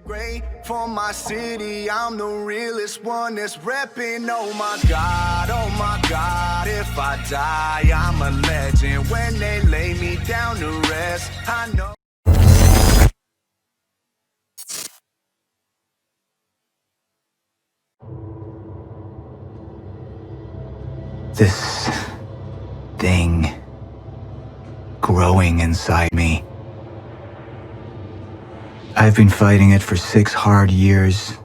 Great for my city, I'm the realest one that's reppin'. Oh my God, if I die, I'm a legend. When they lay me down to rest, I know. This thing growing inside me. I've been fighting it for 6 hard years.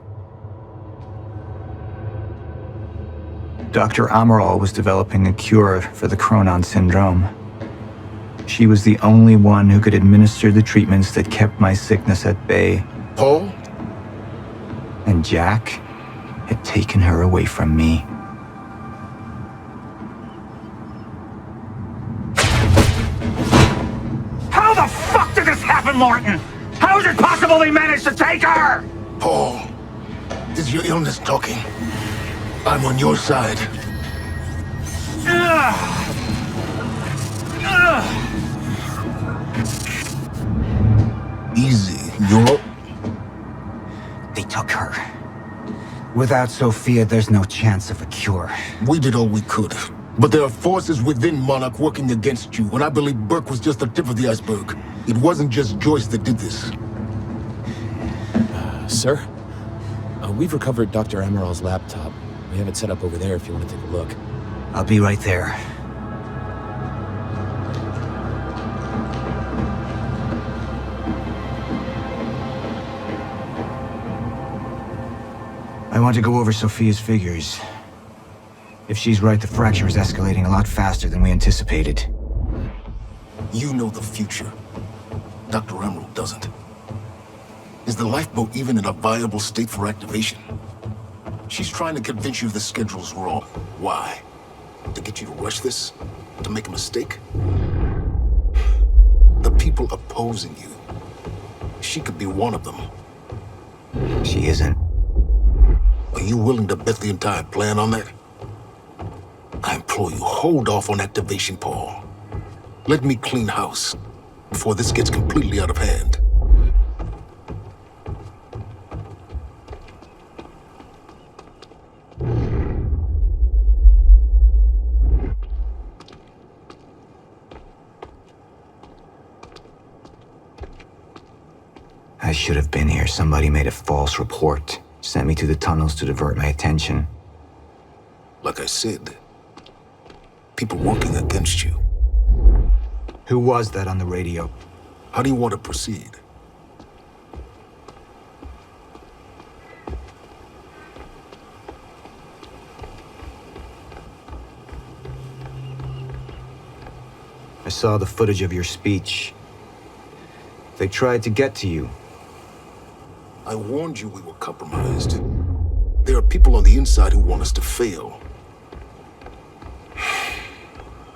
Dr. Amaral was developing a cure for the Cronon syndrome. She was the only one who could administer the treatments that kept my sickness at bay. Paul? And Jack had taken her away from me. How the fuck did this happen, Martin? How is it possible they managed to take her? Paul, is your illness talking? I'm on your side. Easy, you're... They took her. Without Sophia, there's no chance of a cure. We did all we could. But there are forces within Monarch working against you, and I believe Burke was just the tip of the iceberg. It wasn't just Joyce that did this. Sir? We've recovered Dr. Amaral's laptop. We have it set up over there if you want to take a look. I'll be right there. I want to go over Sophia's figures. If she's right, the fracture is escalating a lot faster than we anticipated. You know the future. Dr. Emerald doesn't. Is the lifeboat even in a viable state for activation? She's trying to convince you the schedule's wrong. Why? To get you to rush this? To make a mistake? The people opposing you. She could be one of them. She isn't. Are you willing to bet the entire plan on that? I implore you, hold off on activation, Paul. Let me clean house before this gets completely out of hand. I should have been here. Somebody made a false report. Sent me to the tunnels to divert my attention. Like I said, people working against you. Who was that on the radio? How do you want to proceed? I saw the footage of your speech. They tried to get to you. I warned you we were compromised. There are people on the inside who want us to fail.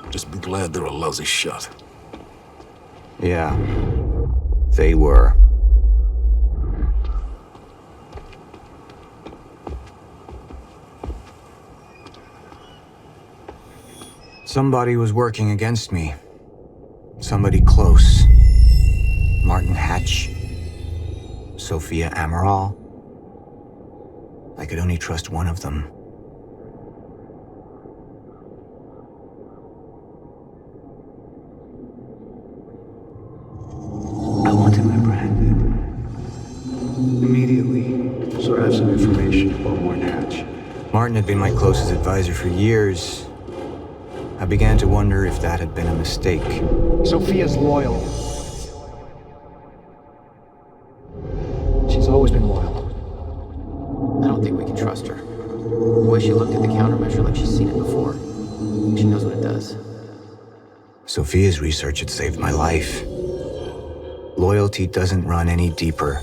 Just be glad they're a lousy shot. Yeah, they were. Somebody was working against me. Somebody close. Martin Hatch. Sophia Amaral. I could only trust one of them. I wanted my brand. Immediately, so I have some information about Martin Hatch. Martin had been my closest advisor for years. I began to wonder if that had been a mistake. Sophia's loyal. She's always been loyal. I don't think we can trust her. The way she looked at the countermeasure like she's seen it before. She knows what it does. Sophia's research had saved my life. Loyalty doesn't run any deeper.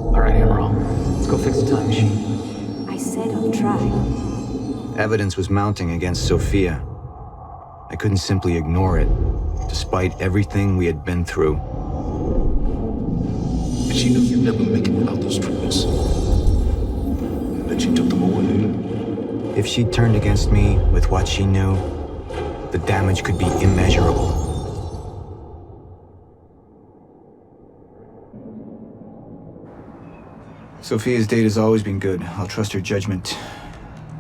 All right, Amaral. Let's go fix the time machine. I said I'll try. Evidence was mounting against Sophia. I couldn't simply ignore it, despite everything we had been through. And she knew you'd never make it without those treatments. And then she took them away. If she turned against me with what she knew, the damage could be immeasurable. Sophia's data's always been good. I'll trust her judgment.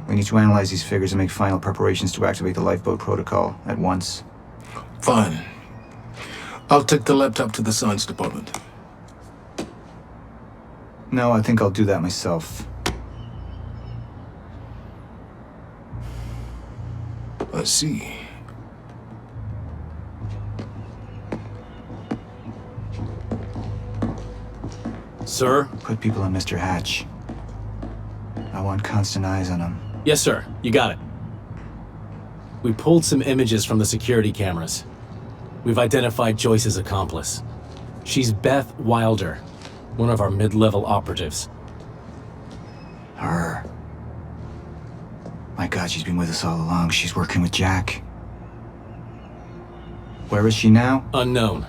We need to analyze these figures and make final preparations to activate the lifeboat protocol at once. Fine. I'll take the laptop to the science department. No, I think I'll do that myself. I see. Sir? Put people on Mr. Hatch. I want constant eyes on him. Yes, sir. You got it. We pulled some images from the security cameras. We've identified Joyce's accomplice. She's Beth Wilder, one of our mid-level operatives. Her. My God, she's been with us all along. She's working with Jack. Where is she now? Unknown.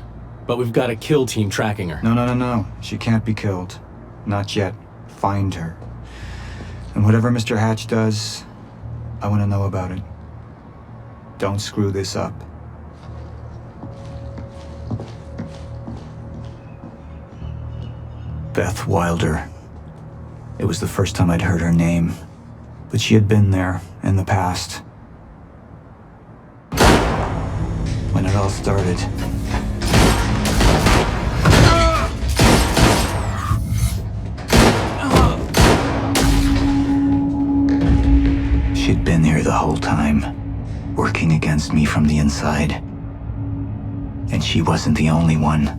But we've got a kill team tracking her. No. She can't be killed. Not yet. Find her. And whatever Mr. Hatch does, I want to know about it. Don't screw this up. Beth Wilder. It was the first time I'd heard her name, but she had been there in the past. When it all started. She'd been here the whole time, working against me from the inside. And she wasn't the only one.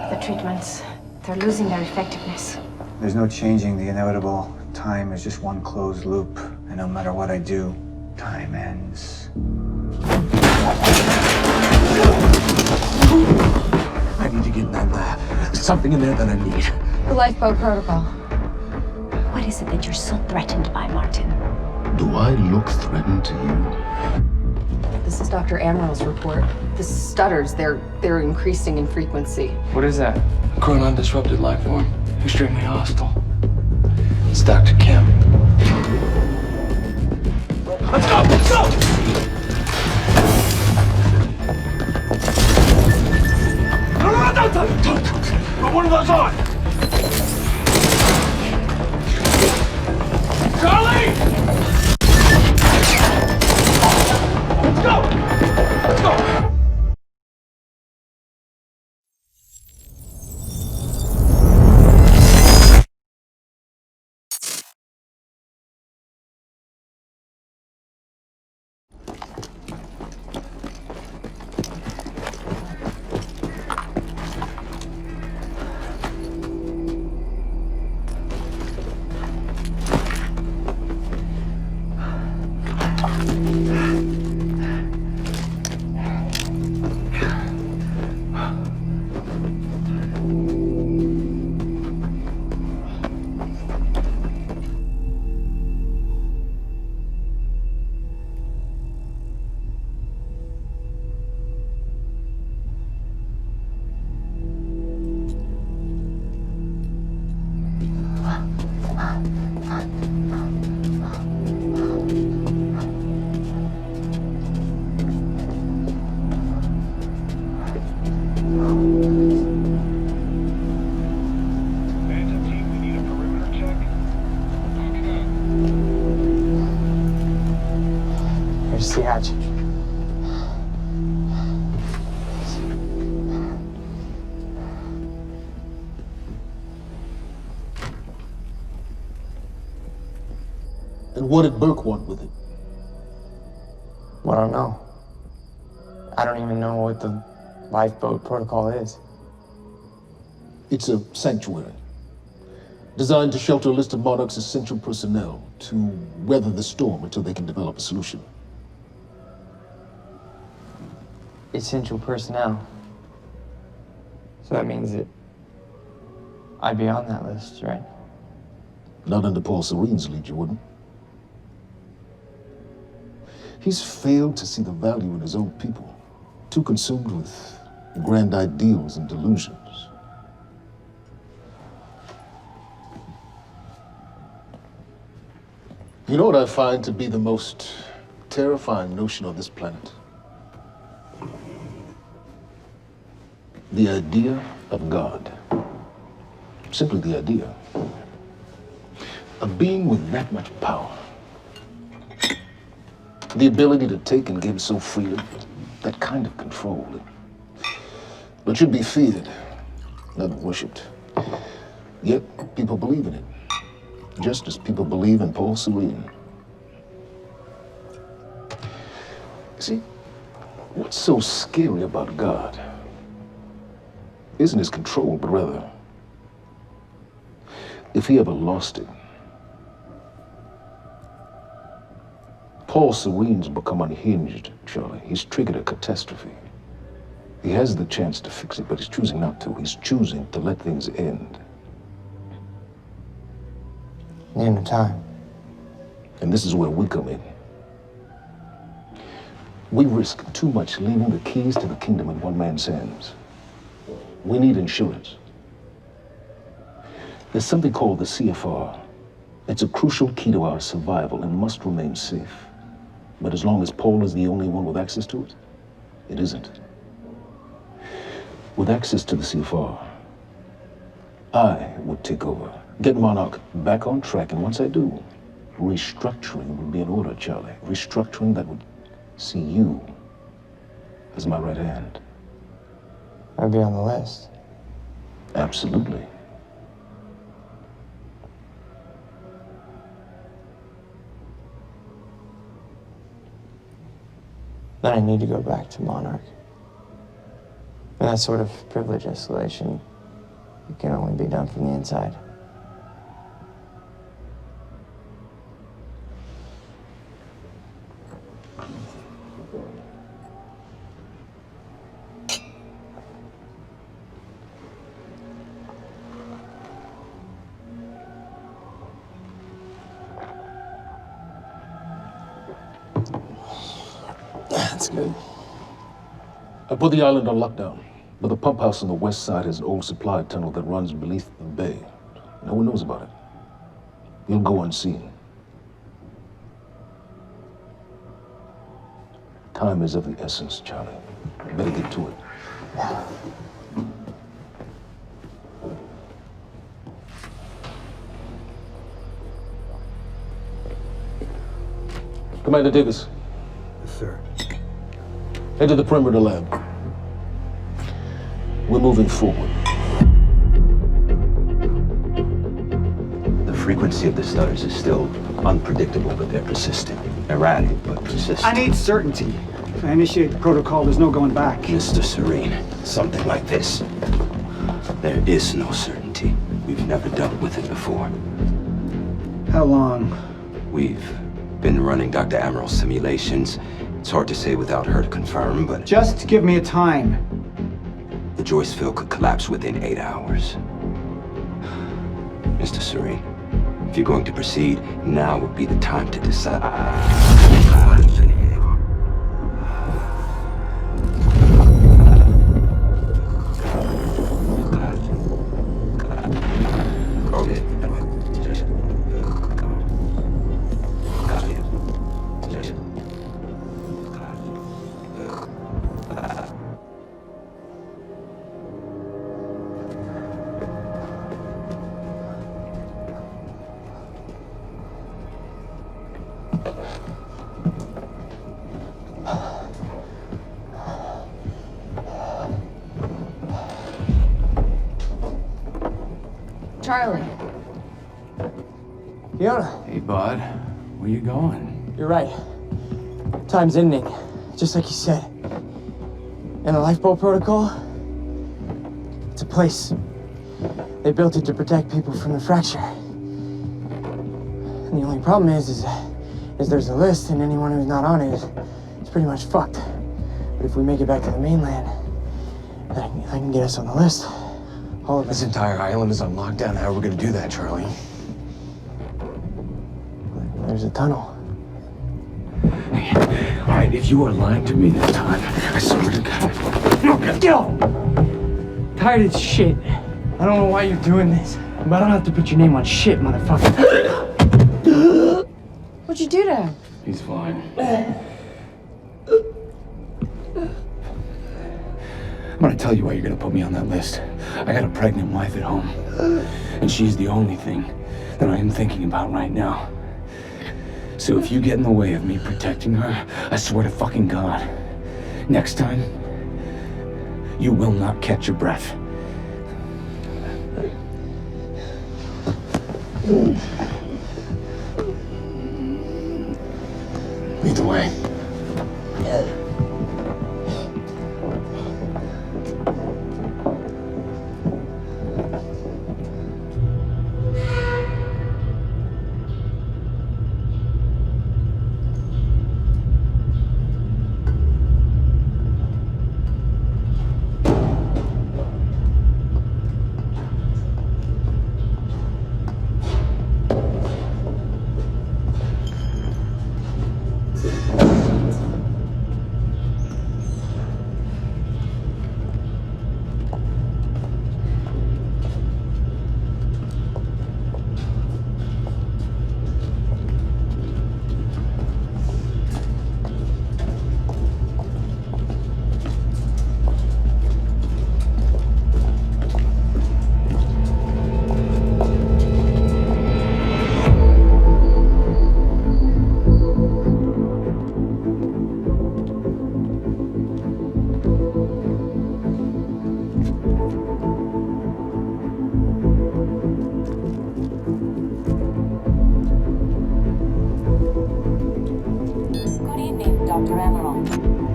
The treatments, they're losing their effectiveness. There's no changing the inevitable. Time is just one closed loop, and no matter what I do, time ends. I need to get in there. There's something in there that I need. The lifeboat protocol. What is it that you're so threatened by, Martin? Do I look threatened to you? This is Dr. Amaril's report. The stutters, they're increasing in frequency. What is that? Chronon disrupted life form. Extremely hostile. It's Dr. Kim. Let's go! Let's go! No, don't. Put one of those on! Charlie! Let's go! Let's go! Here's the hatch. And what did Burke want with it? Well, I don't know. I don't even know what the lifeboat protocol is. It's a sanctuary. Designed to shelter a list of Monarch's essential personnel to weather the storm until they can develop a solution. Essential personnel. So that means that I'd be on that list, right? Not under Paul Serene's lead, you wouldn't. He's failed to see the value in his own people, too consumed with grand ideals and delusions. You know what I find to be the most terrifying notion on this planet? The idea of God. Simply the idea. A being with that much power. The ability to take and give so freely. That kind of control. But should be feared, not worshipped. Yet people believe in it. Just as people believe in Paul Serene. See, what's so scary about God isn't his control, but rather, if he ever lost it. Paul Serene's become unhinged, Charlie. He's triggered a catastrophe. He has the chance to fix it, but he's choosing not to. He's choosing to let things end. The end of time. And this is where we come in. We risk too much leaving the keys to the kingdom in one man's hands. We need insurance. There's something called the CFR. It's a crucial key to our survival and must remain safe. But as long as Paul is the only one with access to it, it isn't. With access to the CFR, I would take over, get Monarch back on track, and once I do, restructuring would be in order, Charlie. Restructuring that would see you as my right hand. I'd be on the list. Absolutely. Then I need to go back to Monarch. And that sort of privilege escalation, it can only be done from the inside. That's good. I put the island on lockdown, but the pump house on the west side has an old supply tunnel that runs beneath the bay. No one knows about it. You'll go unseen. Time is of the essence, Charlie. Better get to it. Commander Davis. Yes, sir. Head to the perimeter lab. We're moving forward. The frequency of the stutters is still unpredictable, but they're persistent. Erratic, but persistent. I need certainty. If I initiate the protocol, there's no going back. Mr. Serene, something like this. There is no certainty. We've never dealt with it before. How long? We've been running Dr. Amaril's simulations. It's hard to say without her to confirm, but... Just give me a time. The Joyce field could collapse within 8 hours. Mr. Serene, if you're going to proceed, now would be the time to decide. Charlie. Fiona. Hey, bud. Where you going? You're right. Time's ending, just like you said. And the lifeboat protocol? It's a place. They built it to protect people from the fracture. And the only problem is there's a list, and anyone who's not on it is pretty much fucked. But if we make it back to the mainland, that can get us on the list. All of This it. entire island is on lockdown. How are we gonna do that, Charlie? There's a tunnel. If you are lying to me this time, I swear to God. Yo! Tired as shit. I don't know why you're doing this, but I don't have to put your name on shit, motherfucker. What'd you do to him? He's fine. I'm gonna tell you why you're gonna put me on that list. I got a pregnant wife at home, and she's the only thing that I am thinking about right now. So if you get in the way of me protecting her, I swear to fucking God, next time, you will not catch your breath. Lead the way.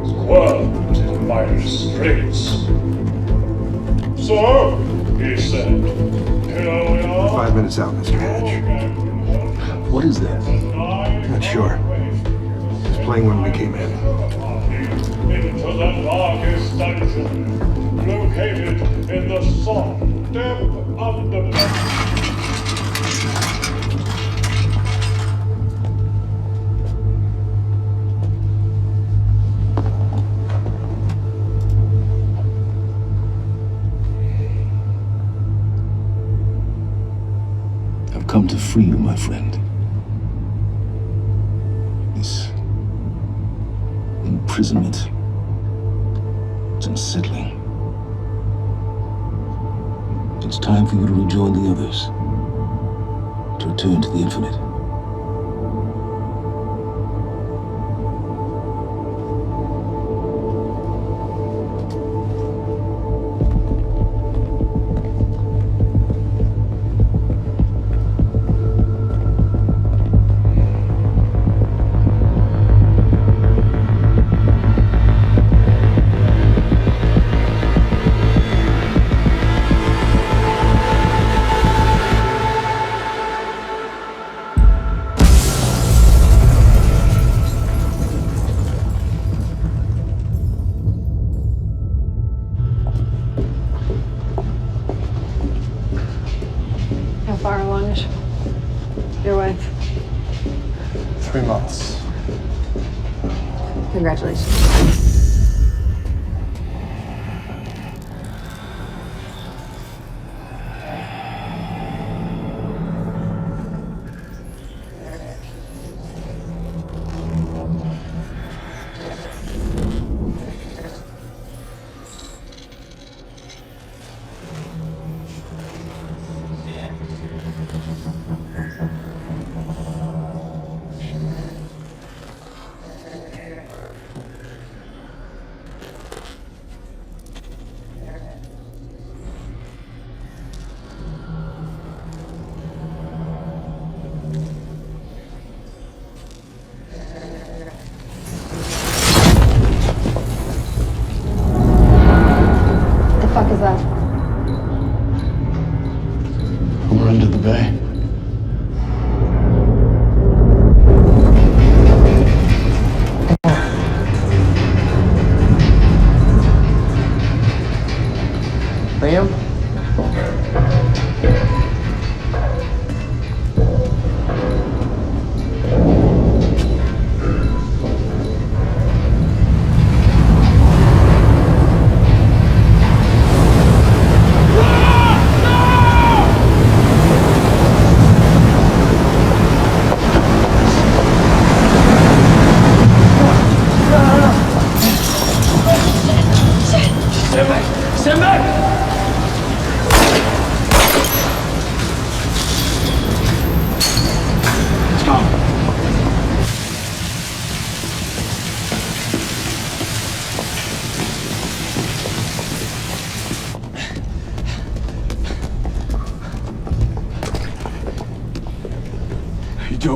Squirmed in my straits. So, he said, here we are. 5 minutes out, Mr. Hatch. What is that? Not sure. Just playing when we came in. Into the darkest dungeon, located in the soft depth of the I've come to free you, my friend. This imprisonment, it's unsettling. It's time for you to rejoin the others, to return to the infinite. How far along is your wife? 3 months. Congratulations.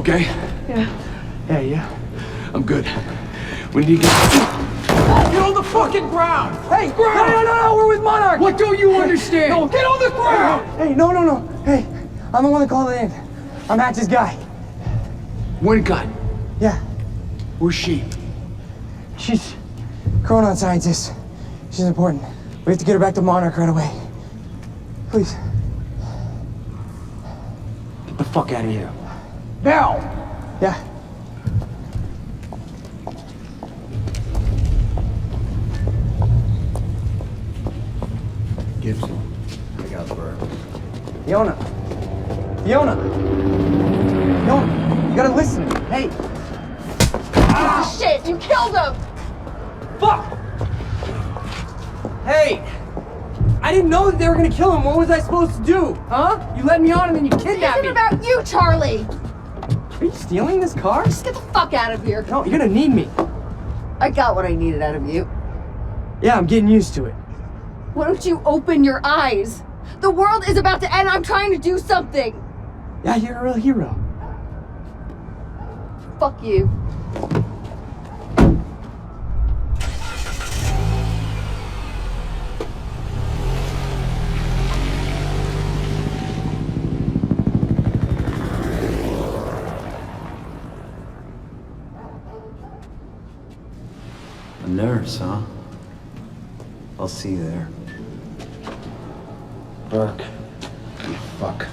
okay? Yeah, yeah. I'm good. We need to get... Get on the fucking ground! Hey, no, we're with Monarch! What don't you understand? No, get on the ground! Hey, no. Hey, I'm the one that called it in. I'm Hatch's guy. One gun. Yeah, Where's she? she's chronon scientist. She's important. We have to get her back to Monarch right away. Please. Get the fuck out of here. Now! Yeah. Gibson, I got Burr. Fiona, you gotta listen. Hey. Ah, shit! You killed him! Fuck! Hey! I didn't know that they were gonna kill him. What was I supposed to do? Huh? You led me on and then you kidnapped me. This isn't about you, Charlie! Are you stealing this car? Just get the fuck out of here. No, you're gonna need me. I got what I needed out of you. Yeah, I'm getting used to it. Why don't you open your eyes? The world is about to end. I'm trying to do something. Yeah, you're a real hero. Fuck you. A nurse, huh? I'll see you there. Burke. Fuck.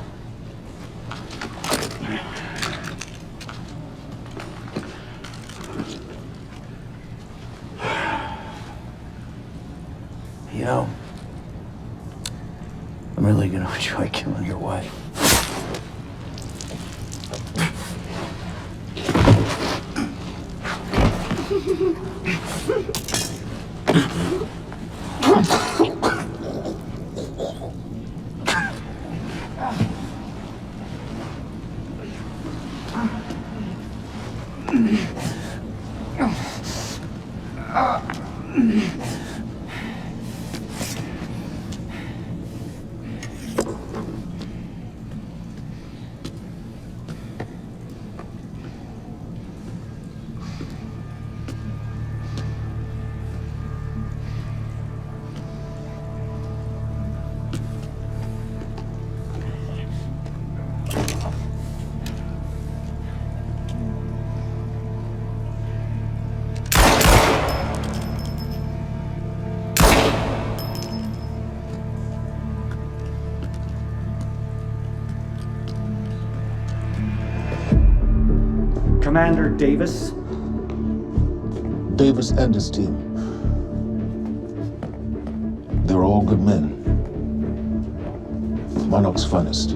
You know, I'm really gonna enjoy killing your wife. Commander Davis. Davis and his team. They're all good men. Monarch's finest.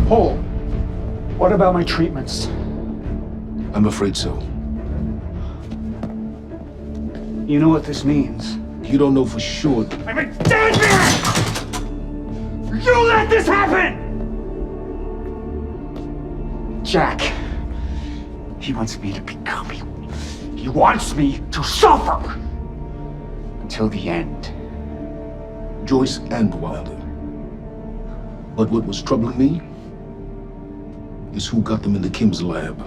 Paul, what about my treatments? I'm afraid so. You know what this means? You don't know for sure. I'm a dead man! You let this happen! Jack, he wants me to become you. He wants me to suffer until the end. Joyce and Wilder. But what was troubling me is who got them into Kim's lab.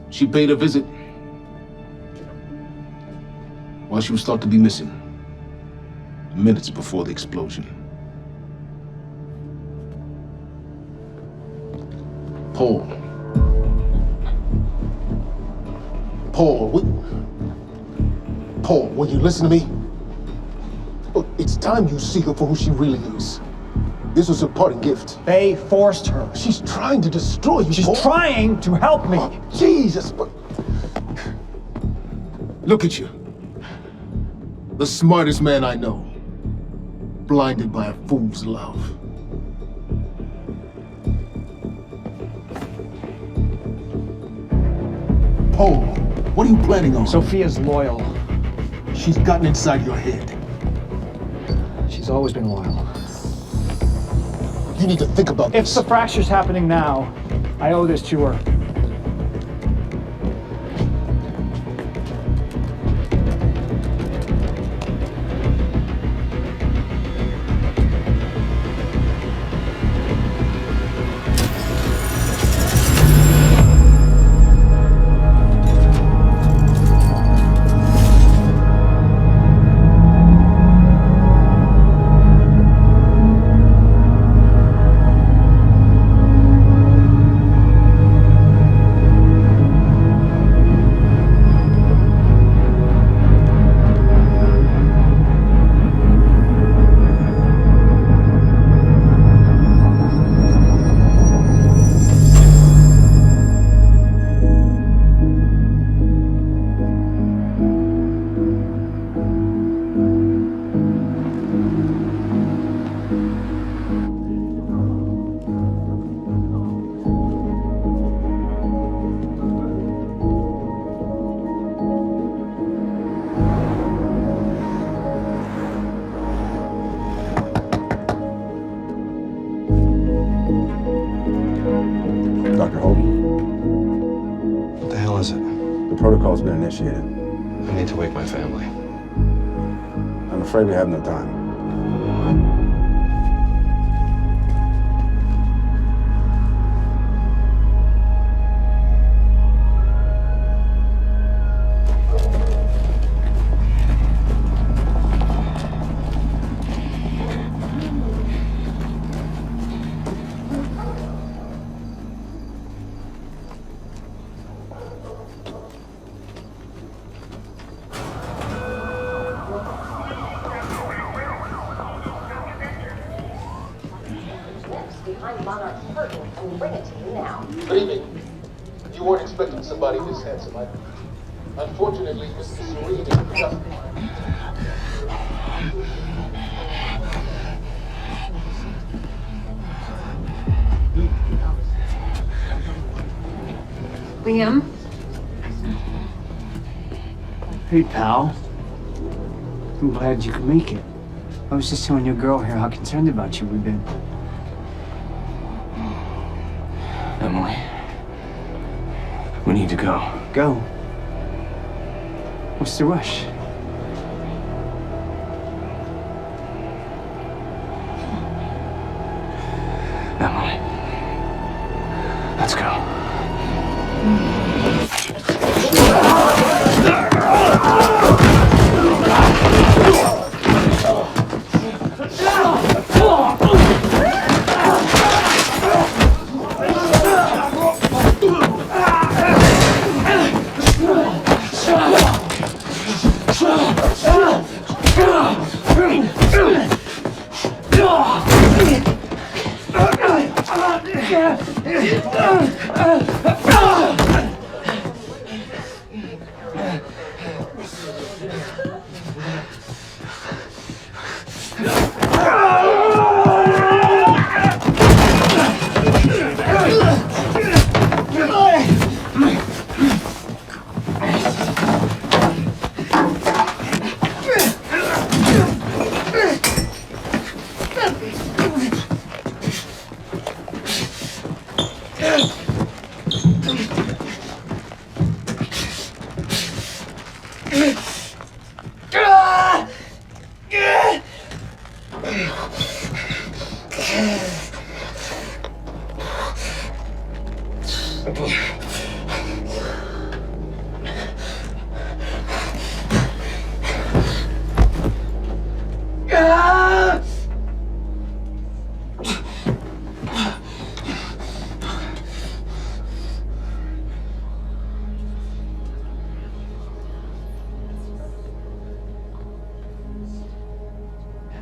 She paid a visit while she was thought to be missing, minutes before the explosion. Paul, will you listen to me? Look, it's time you see her for who she really is. This was her parting gift. They forced her. She's trying to destroy you, She's Paul. trying to help me. Oh, Jesus, but... Look at you. The smartest man I know. Blinded by a fool's love. Paul, what are you planning on? Sophia's loyal. She's gotten inside your head. She's always been loyal. You need to think about this. If the fracture's happening now, I owe this to her. Dr. Holden? What the hell is it? The protocol's been initiated. I need to wake my family. I'm afraid we have no time. Good evening. You weren't expecting somebody this handsome. Unfortunately, Mr. Serene is just... Liam? Hey, pal. I'm glad you could make it. I was just telling your girl here how concerned about you we've been. Emily, we need to go. Go? What's the rush? Emily, let's go.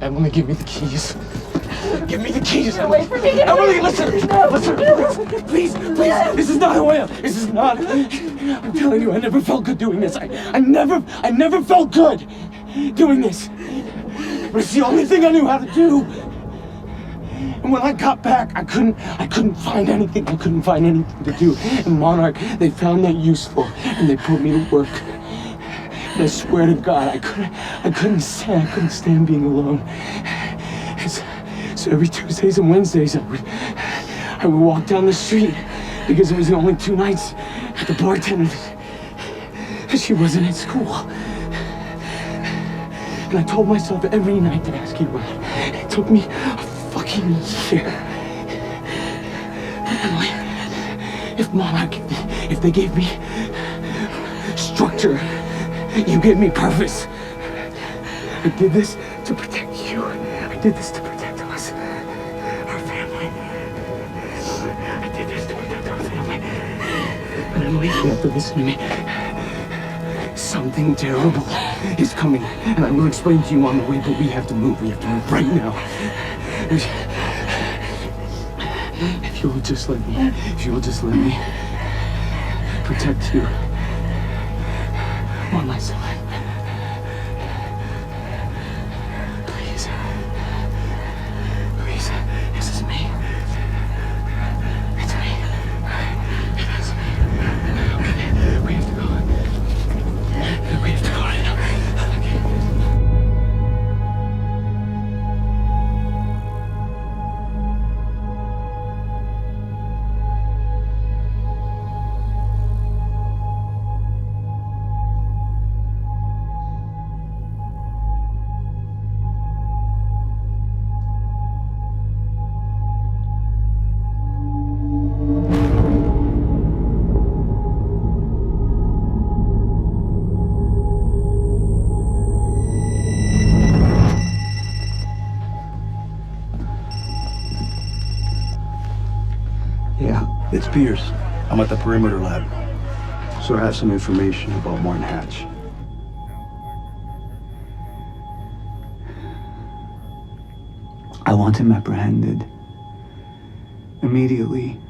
Emily, give me the keys. Give me the keys, Get away from me! Get Emily, away! listen! No. Listen! Please, this is not who I am. This is not. I'm telling you, I never felt good doing this. I never felt good doing this. But it's the only thing I knew how to do. And when I got back, I couldn't find anything. I couldn't find anything to do. And Monarch, they found that useful, and they put me to work. And I swear to God, I couldn't stand being alone. So every Tuesdays and Wednesdays, I would walk down the street because it was the only 2 nights that the bartender, she wasn't at school. And I told myself every night to ask you out. It took me a fucking year. Emily, if they gave me structure, you gave me purpose. I did this to protect you. I did this to protect us, our family. I did this to protect our family. But Emily, you have to listen to me. Something terrible is coming, and I will explain to you on the way, but we have to move. We have to move right now. If you will just let me protect you one last time. Please. Please. This is me. It's me. It is me. Okay. We have to go. We have to go right now. Yeah, It's Pierce. I'm at the perimeter lab. so I have some information about Martin Hatch. I want him apprehended. Immediately.